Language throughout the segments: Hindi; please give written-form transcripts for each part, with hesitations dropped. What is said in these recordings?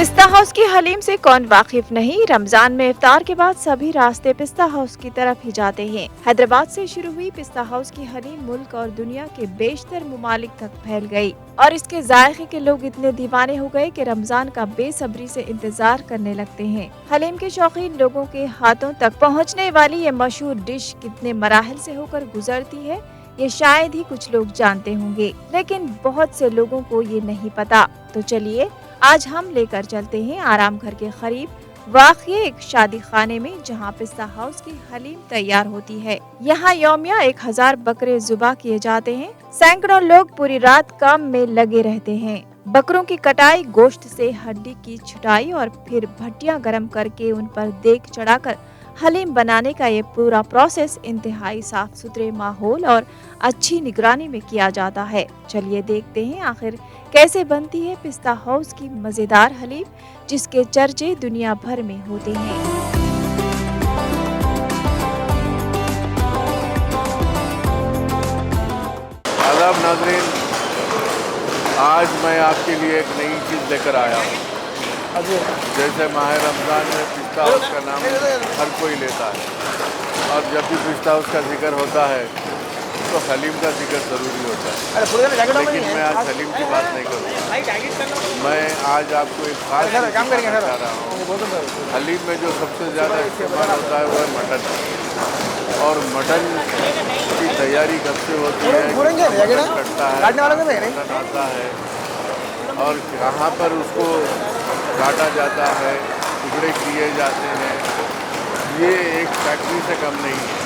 पिस्ता हाउस की हलीम से कौन वाकिफ नहीं। रमजान में इफ्तार के बाद सभी रास्ते पिस्ता हाउस की तरफ ही जाते हैं। हैदराबाद से शुरू हुई पिस्ता हाउस की हलीम मुल्क और दुनिया के बेशतर मुमालिक तक फैल गई और इसके जायके के लोग इतने दीवाने हो गए कि रमजान का बेसब्री से इंतजार करने लगते हैं। हलीम के शौकीन लोगों के हाथों तक पहुँचने वाली ये मशहूर डिश कितने मराहल से होकर गुजरती है ये शायद ही कुछ लोग जानते होंगे, लेकिन बहुत से लोगों को ये नहीं पता। तो चलिए आज हम लेकर चलते हैं आराम घर के करीब वाक़िए एक शादी खाने में, जहां पिस्ता हाउस की हलीम तैयार होती है। यहां यौमिया 1000 बकरे जुबा किए जाते हैं। सैकड़ों लोग पूरी रात काम में लगे रहते हैं। बकरों की कटाई, गोश्त से हड्डी की छुटाई और फिर भट्टियां गर्म करके उन पर देग चढ़ाकर हलीम बनाने का ये पूरा प्रोसेस इंतहाई साफ सुथरे माहौल और अच्छी निगरानी में किया जाता है। चलिए देखते हैं आखिर कैसे बनती है पिस्ता हाउस की मजेदार हलीम, जिसके चर्चे दुनिया भर में होते हैं। आदाब नाज़रीन, आज मैं आपके लिए एक नई चीज़ लेकर आया हूँ। जैसे माह रमज़ान में पिस्ता हाउस का नाम हर कोई लेता है और जब भी पिस्ता हाउस का जिक्र होता है तो हलीम का जिक्र ज़रूरी होता है, लेकिन मैं आज हलीम की बात नहीं करूँगा। मैं आज आपको एक खास काम करना चाह रहा हूँ। हलीम में जो सबसे ज़्यादा इस्तेमाल होता है वो है मटन, और मटन की तैयारी कब से होती है, कटता है, मटन आता है और कहाँ पर उसको काटा जाता है, टुकड़े किए जाते हैं, ये एक फैक्ट्री से कम नहीं है।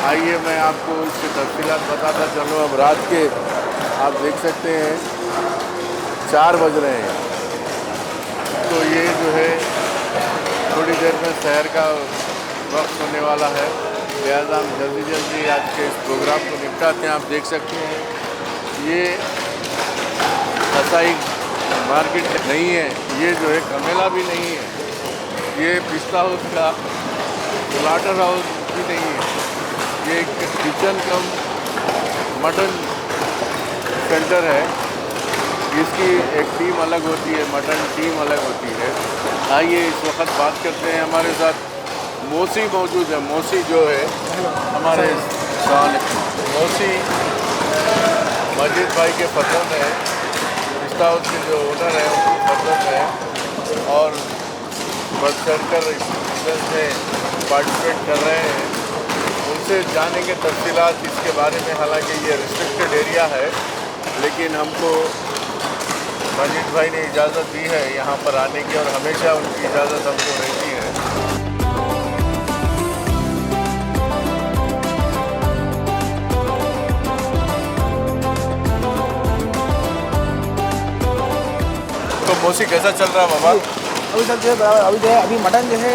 आइए मैं आपको इसकी तफसीलात बताता चलूँ। अब रात के आप देख सकते हैं 4 बज रहे हैं, तो ये जो है थोड़ी देर में शहर का वक्त होने वाला है, लिहाजा हम जल्दी जल्दी आज के इस प्रोग्राम को निपटाते हैं। आप देख सकते हैं ये कसाई मार्केट नहीं है, ये जो है कमेला भी नहीं है, ये पिस्ता हाउस का स्लॉटर हाउस भी नहीं है, ये एक किचन कम मटन सेंटर है। इसकी एक टीम अलग होती है, मटन टीम अलग होती है। आइए इस वक्त बात करते हैं। हमारे साथ मौसी मौजूद है। मौसी जो है हमारे मौसी मजीद भाई के पसंद है, पिस्ता हाउस के जो ओनर है उनकी पसंद है और बढ़ चढ़कर इस बिजनेस में पार्टिसिपेट कर रहे हैं। उनसे जानेंगे तफसीलात इसके बारे में। हालांकि ये रिस्ट्रिक्टेड एरिया है, लेकिन हमको मजीद भाई ने इजाज़त दी है यहाँ पर आने की और हमेशा उनकी इजाज़त हमको रहती है। तो मौसी कैसा चल रहा है बाबा? अभी सर जो है अभी मटन जो है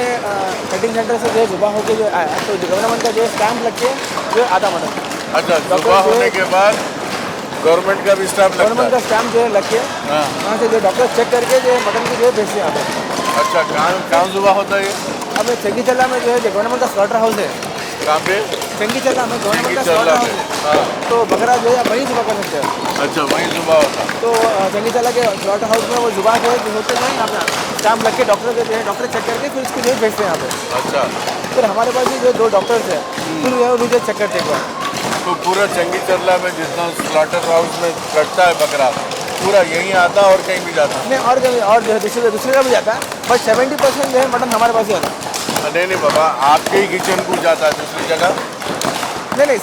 कटिंग सेंटर से जो है जुबा होकर जो आया, तो गवर्नमेंट का जो स्टैम्प लग के जो है आधा मटन। अच्छा, जुबा होने के बाद गवर्नमेंट का भी स्टैम्प लगता है? गवर्नमेंट का स्टैम्प जो है लग के वहाँ से जो डॉक्टर चेक करके जो है मटन की जो है भेजते हैं यहाँ पे। अच्छा, कहाँ जुबा होता है ये? अब चंगीचल्ला में जो है गवर्नमेंट का स्लॉटर हाउस है। कहाँ पे? चंगीचल्ला में गवर्नमेंट का स्लॉटर हाउस है, तो बकरा जो है वहीं जुबा कर सकते हैं। अच्छा, वहीं जुबा होता है। तो चंगीचल्ला के स्लॉटर हाउस में वो जुबा जो है होते हैं यहाँ पे स्टैम्प लग के डॉक्टर जो है डॉक्टर चेक करके फिर उसको जो है भेजते हैं यहाँ पे। अच्छा, फिर हमारे पास भी जो 2 डॉक्टर्स हैं फिर जो है वो चेक करते हैं। तो पूरा चंगीचल्ला में जितना स्लॉटर हाउस में कटता है बकरा पूरा यहीं आता है और कहीं भी जाता है? नहीं, और जो है दूसरे का भी जाता है, बट 70% जो है मटन हमारे पास ही आता है। नहीं बाबा, आपके ही किचन को जाता है दूसरी जगह? नहीं,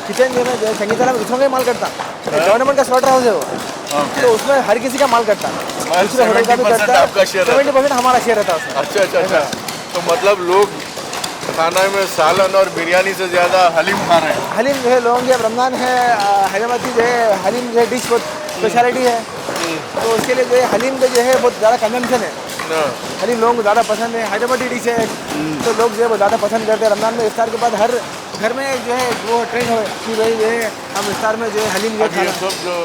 किचन जो है चंगीचल्ला में दूसरों का ही माल करता है। गवर्नमेंट का स्लॉटर हाउस है वो, तो उसमें हर किसी का माल करता है। 70% आपका शेयर रहता है? 70% हमारा शेयर रहता है उसमें। अच्छा। तो मतलब लोग खाना में सालन और बिरयानी से ज़्यादा हलीम खा रहे हैं? हलीम जो है लोगों की, अब रमज़ान है, हैदराबादी जो है हलीम जो है डिश बहुत स्पेशलिटी है, तो उसके लिए जो है हलीम का जो है बहुत ज़्यादा कंजम्पशन है। हलीम लोगों को ज़्यादा पसंद है, हैदराबादी डिश है, तो लोग जो है वो ज़्यादा पसंद करते हैं। रमज़ान में इफ्तार के बाद हर घर में जो है वो ट्रेंड है कि भाई जो है हम इफ्तार में जो है हलीम जो खाना। सब जो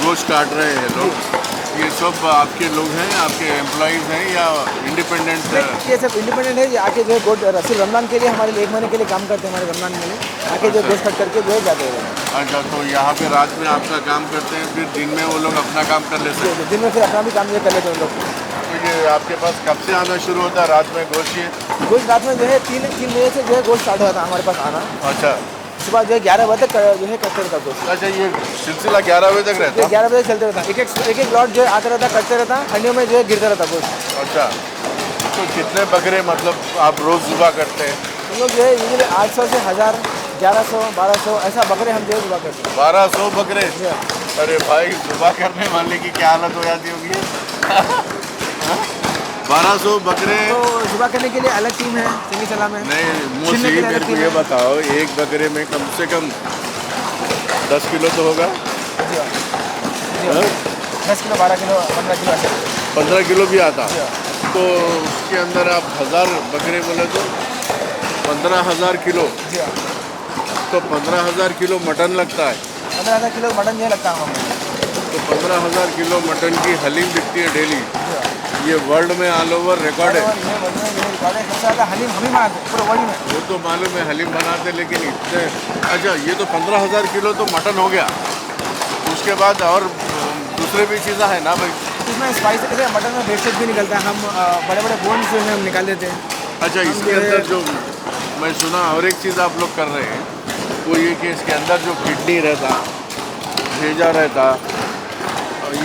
गोश्त काट रहे हैं लोग, ये सब आपके लोग हैं, आपके एम्प्लॉइज़ हैं या इंडिपेंडेंट? ये सब इंडिपेंडेंट है, ये आके जो है गोट सिर्फ रमज़ान के लिए हमारे लिए 1 महीने के लिए काम करते हैं, हमारे रमज़ान के लिए आके जो गोश्त कट करके जो है जाते हैं। अच्छा, तो यहाँ पे रात में आपका काम करते हैं, फिर दिन में वो लोग अपना काम कर लेते हैं? दिन में फिर अपना भी काम जो कर लेते हैं उन लोग। तो ये आपके पास कब से आना शुरू होता है रात में गोश्त? ये गोश्त रात में जो है 3 बजे से जो है गोश्त स्टार्ट होता है हमारे पास आना। अच्छा, सुबह जो है 11 बजे तक जो है कटते रहता है गोश्त। अच्छा, ये सिलसिला 11 बजे तक रहता है? 11 बजे चलते रहता है, एक लॉट जो है आता रहता है, कटते रहता है, हंडियों में जो है गिरता रहता है गोश्त। अच्छा, तो कितने बकरे मतलब आप रोज़ सुबह करते हैं? हम लोग जो है यूजली 800 से 1000, 1100, 1200 ऐसा बकरे हम जो है सुबह करते हैं। 1200 बकरे? जी हाँ। अरे भाई, सुबह करने वाले की क्या हालत हो जाती होगी? 1200 बकरे? तो सुबह करने के लिए अलग टीम है, सिंगी सलाम है। नहीं, छिलने मोस्टली के लिए मेरे अलग को टीम ये है। बताओ, एक बकरे में कम से कम 10 किलो तो होगा? जी हाँ। जी हाँ। 10 किलो, 12 किलो, 15 किलो ऐसे। 15 किलो भी आता? जी हाँ। तो उसके अंदर आप 1000 बकरे बोले तो 15,000 किलो। जी हाँ। तो 15,000 किलो मटन लगता है। 15,000 किलो मटन जो है लगता है हमें। तो 15,000 किलो मटन की हलीम बिकती है डेली। जी हाँ। ये वर्ल्ड में ऑल ओवर रिकॉर्ड है। और ये वर्ल्ड में ये रिकॉर्ड है, सबसे ज़्यादा हलीम हम ही बनाते हैं पूरे वर्ल्ड में। वो तो मालूम है हलीम बनाते, लेकिन इतने अच्छा, ये तो 15,000 किलो तो मटन हो गया। उसके बाद और दूसरे भी चीज़ें हैं ना भाई? इसमें स्पाइसी जैसे मटन में वेस्टेज भी निकलता है, हम बड़े बड़े बोन्स जो है हम निकाल देते हैं। अच्छा, हम इसके जो है- अंदर जो मैं सुना और एक चीज़ आप लोग कर रहे हैं, वो ये कि इसके अंदर जो किडनी रहता, भेजा रहता,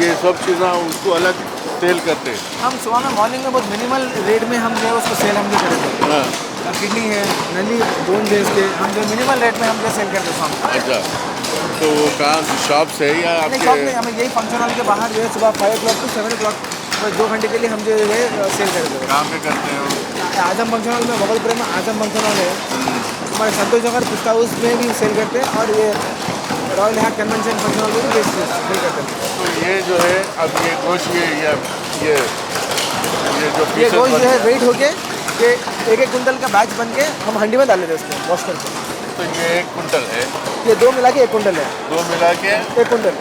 ये सब चीज़ें उसको अलग सेल करते हैं। हम सुबह में मॉर्निंग में बहुत मिनिमल रेट में हम जो है उसको सेल हम जो करते हैं। हाँ, किडनी है, नली, बोन है इसके, हम जो मिनिमल रेट में हम जो सेल करते हैं शाम अच्छा, तो वो कहाँ शॉप से है या नहीं, शॉप में आपके? हमें यही फंक्शन हॉल के बाहर जो है सुबह 5 o'clock to 7 o'clock, बस 2 घंटे के लिए हम जो है सेल करते हैं। कहाँ पे करते हैं वो? आजम फंक्शन हॉल में, बगलपुर में आजम फंक्शन हॉल है, हमारे संतोष नगर पिस्ता हाउस में भी सेल करते हैं, और ये royal hack convention function hall में भी सेल करते हैं। तो ये जो है अब ये गोश्त ये जो ये पीसेस गोश्त जो है बन- वेट होके ये 1-1 कुंटल का बैच बन के हम हंडी में डाल देते हैं उसको वॉश करके। तो ये 1 कुंटल है, ये 2 मिला के 1 कुंटल है। 2 मिला के 1 कुंटल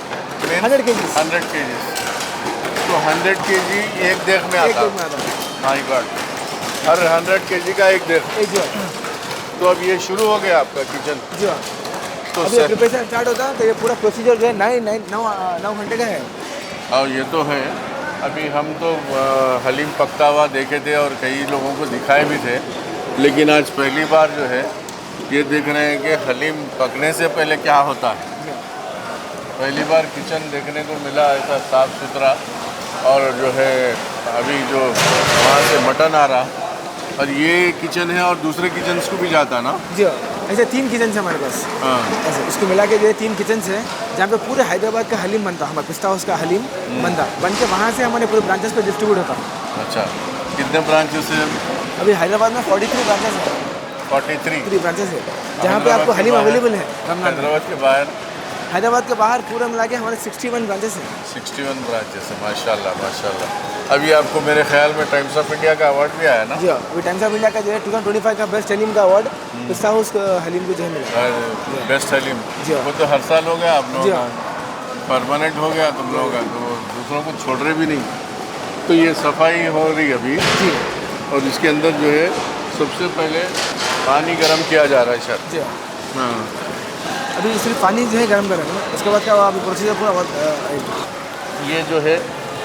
100 kg। 100 kg। तो 100 kg एक देख में एक आता? देख में आता है। माय गॉड, हर 100 kg का एक देख। एक जो है। तो अब ये शुरू हो गया आपका किचन? जी हाँ। तो अभी प्रिपरेशन स्टार्ट होता है, तो ये पूरा प्रोसीजर जो है 9 घंटे का है। और ये तो है, अभी हम तो हलीम पकता हुआ देखे थे और कई लोगों को दिखाए भी थे, लेकिन आज पहली बार जो है ये देख रहे हैं कि हलीम पकने से पहले क्या होता है। पहली बार किचन देखने को मिला ऐसा साफ़ सुथरा, और जो है अभी जो वहाँ से मटन आ रहा, और ये किचन है और दूसरे किचन को भी जाता ना? जी हाँ। ऐसे 3 किचन है हमारे पास। हाँ, ऐसे इसको मिला के जो है 3 किचन है, जहाँ पे पूरे हैदराबाद का हलीम बनता, हमारे पिस्ता हाउस का हलीम बनता, बन के वहाँ से हमारे पूरे ब्रांचेस पे डिस्ट्रीब्यूट होता। अच्छा, कितने ब्रांचेस हैं? अभी हैदराबाद में 43 ब्रांचेस है, 43 3 ब्रांचेस है, जहाँ पे आपको हलीम अवेलेबल है रमजान में। हैदराबाद के बाहर हैदराबाद के बाहर पूरा मिला के हमारे 61 ब्रांचेस हैं। 61 ब्रांचेस है, माशाल्लाह माशाल्लाह। अभी आपको मेरे ख्याल में टाइम्स ऑफ इंडिया का अवार्ड भी आया ना? जी हाँ। अभी टाइम्स ऑफ इंडिया का जो है 2025 का बेस्ट हलीम का अवार्ड पिस्ता हाउस हलीम को जो है मिला। बेस्ट हलीम। जी हाँ। वो तो हर साल हो गया आप लोगों जी का, हाँ। परमानेंट हो गया तुम लोगों का, तो दूसरों को छोड़ रहे भी नहीं। तो ये सफाई हो रही अभी, जी और इसके अंदर जो है सबसे पहले पानी गर्म किया जा रहा है शायद। जी हाँ। हाँ, अभी सिर्फ पानी जो है गर्म करेंगे, उसके बाद क्या हुआ, अभी प्रोसीजर पूरा ये जो है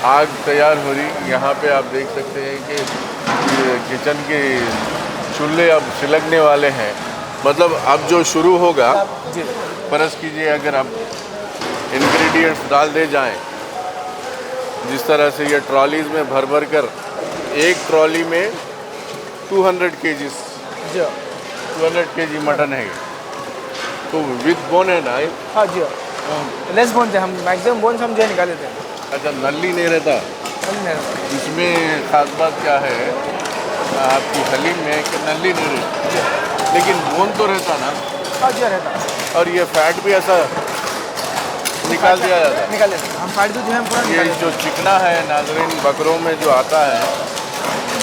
आग तैयार हो रही, यहाँ पे आप देख सकते हैं कि ये किचन के चूल्हे अब सिलगने वाले हैं। मतलब अब जो शुरू होगा, जी फर्ज कीजिए अगर अब इंग्रेडिएंट्स डाल दे जाएं, जिस तरह से ये ट्रॉलीज़ में भर भर कर, एक ट्रॉली में 200 kg जी हाँ। 200 kg मटन है ये। तो विद बोन है ना ये? हाँ जी हाँ। लेस बोन थे हम, मैक्सिमम बोन हम जो है निकाल देते हैं। अच्छा, नली नहीं रहता इसमें? ख़ास बात क्या है आपकी हलीम में कि नली नहीं रहती, लेकिन बोन तो रहता ना? हाँ जी रहता। और ये फैट भी ऐसा निकाल दिया जाता है? निकाल देते हैं हम, फैट भी जो है हम पूरा ये निकाल देते जो चिकना है नाज़रीन, बकरों में जो आता है,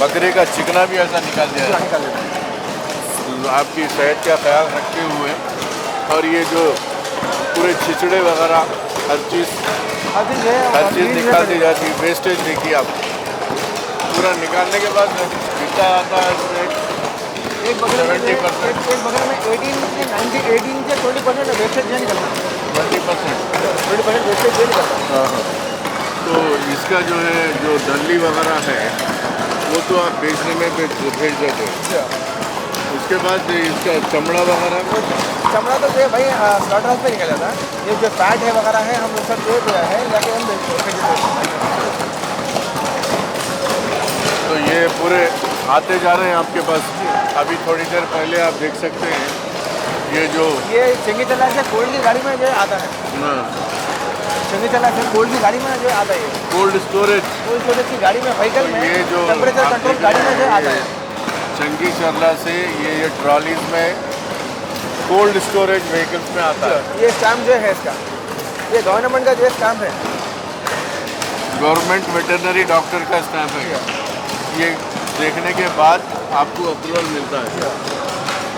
बकरे का चिकना भी ऐसा निकाल दिया हैं। जाता निकाल देते हैं। है आपकी सेहत का ख्याल रखते हुए। और ये जो पूरे छिचड़े वगैरह हर चीज़ हर चीज़ है, हर और चीज़ green निकाल दी है। जाती है, वेस्टेज देखिए आप। पूरा निकालने के बाद कितना आता है इसमें? एक बकरे में 70% एक बकरे में 18 से 20% वेस्टेज नहीं करना, 20%। 20% वेस्टेज नहीं करना। हाँ हाँ। तो इसका जो है जो डल्ली वगैरह है वो तो आप बेचने में भेज देते हैं। उसके बाद इसका चमड़ा वगैरह चमड़ा तो जो है भाई स्लॉटर हाउस पे निकल जाता है। ये जो फैट है वगैरह है हम लोग सब जो है जाके हम बेचते हैं। तो ये पूरे आते जा रहे हैं आपके पास। अभी थोड़ी देर पहले आप देख सकते हैं ये जो ये चंगी से कोल्ड की गाड़ी में जो है आता है, चंगी से कोल्ड की गाड़ी में जो है आता है, कोल्ड स्टोरेज कोल्ड स्टोरेज की गाड़ी में व्हीकल तो में ये जो टेम्परेचर आप कंट्रोल देख गाड़ी रहे में जो है हैं, आता ये है। चंगी सरला से ये ट्रॉलीज में कोल्ड स्टोरेज व्हीकल्स में आता है। ये स्टैम्प जो है इसका, ये गवर्नमेंट का जो है स्टैम्प है, गवर्नमेंट वेटरनरी डॉक्टर का स्टैम्प है। ये देखने के बाद आपको अप्रूवल मिलता है,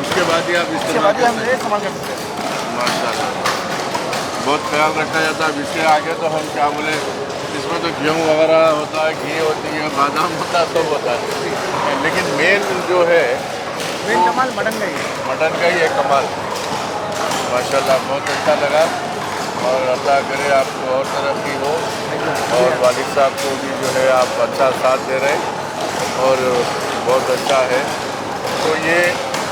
उसके बाद ही आप इसके इस्तेमाल बाद ही हम करते जो हैं। है इस्तेमाल कर सकते हैं। माशाल्लाह बहुत ख्याल रखा जाता है। अब इससे आगे तो हम क्या बोले, इसमें तो गेहूँ वगैरह होता है, घी होती है, बादाम होता है, सब होता है, लेकिन मेन जो है मेन कमाल मटन का ही है। मटन का ही है कमाल। माशाल्लाह बहुत अच्छा लगा और अल्लाह करे आपको और तरक्की हो और वालिद साहब को भी जो है आप अच्छा साथ दे रहे हैं और बहुत अच्छा है। तो ये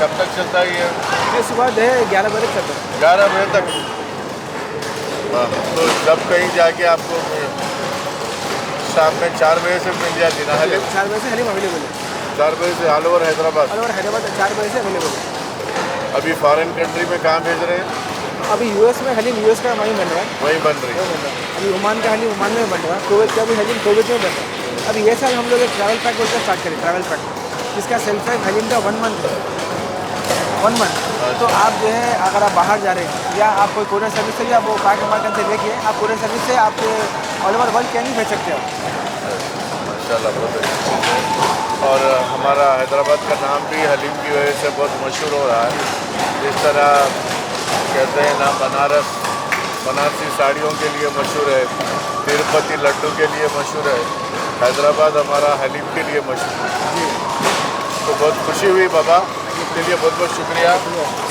कब तक चलता है ये? ये सुबह जो है 11 बजे चलता है। 11 बजे तक। हाँ, तो जब कहीं जाके आपको शाम में 4 बजे से मिल जाती ना हलीम? 4 बजे से हलीम अवेलेबल है, 4 बजे से ऑल ओवर हैदराबाद। और हैदराबाद 4 बजे से अवेलेबल है। अभी फॉरेन कंट्री में कहाँ भेज रहे हैं? अभी यूएस में हलीम यूएस का वहीं बन रहा है, वहीं बन रही है। अभी ओमान का हलीम ओमान में बन रहा है, कुवैत का भी हलीम कुवैत में बन रहा है। अभी ये साल हम लोग एक ट्रैवल पैक बोलकर स्टार्ट करें, ट्रैवल पैक जिसका सेल्फ लाइफ हलीम का 1 मंथ है, 1 मंथ। तो आप जो है अगर आप बाहर जा रहे हैं या आप कोई कोरियर सर्विस से या वो पैक मार्केट से लेके आप कोरियर सर्विस से आप ऑल ओवर वर्ल्ड क्या नहीं भेज सकते हो। माशाल्लाह बहुत अच्छी चीज़ है और हमारा हैदराबाद का नाम भी हलीम की वजह से बहुत मशहूर हो रहा है। जिस तरह कहते हैं ना बनारसी साड़ियों के लिए मशहूर है, तिरुपति लड्डू के लिए मशहूर है, हैदराबाद हमारा हलीम के लिए मशहूर है। तो बहुत खुशी हुई बाबा, इसके लिए बहुत बहुत शुक्रिया।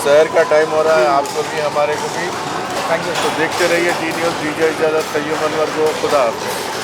शहर का टाइम हो रहा है, आपको भी हमारे को भी। Thank you. तो देखते रहिए डी न्यूज़। दीजिए इजाज़त, तय्यब अनवर को खुदा हाफ़िज़।